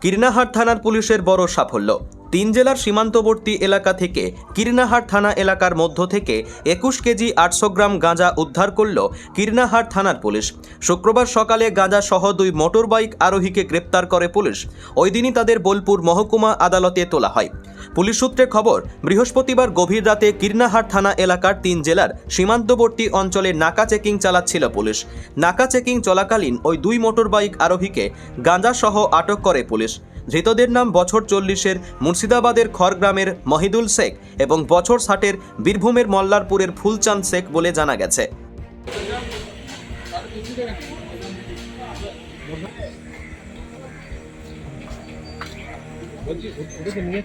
কীর্ণাহাট থানার পুলিশের বড় সাফল্য। 3 জেলার সীমান্তবর্তী এলাকা থেকে কীর্ণাহাট থানা এলাকার মধ্য থেকে 21 কেজি 800 গ্রাম গাঁজা উদ্ধার করল কীর্ণাহাট থানার পুলিশ। শুক্রবার সকালে গাঁজা সহ 2 মোটর বাইক আরোহীকে গ্রেপ্তার করে পুলিশ। ওই দিনই তাদের বোলপুর মহকুমা আদালতে তোলা হয়। পুলিশ সূত্রে খবর, বৃহস্পতিবার গভীর রাতে কীর্ণাহাট থানা এলাকার 3 জেলার সীমান্তবর্তী অঞ্চলে নাকা চেকিং চালাচ্ছিল পুলিশ। নাকা চেকিং চলাকালীন ওই 2 মোটর বাইক আরোহীকে গাঁজা সহ আটক করে পুলিশ। ধৃতদের নাম বছর 40-এর মুর্শিদাবাদের খড়গ্রামের মহিদুল শেখ এবং বছর 60-এর বীরভূমের মল্লারপুরের ফুলচাঁদ শেখ বলে জানা গেছে। নিয়ে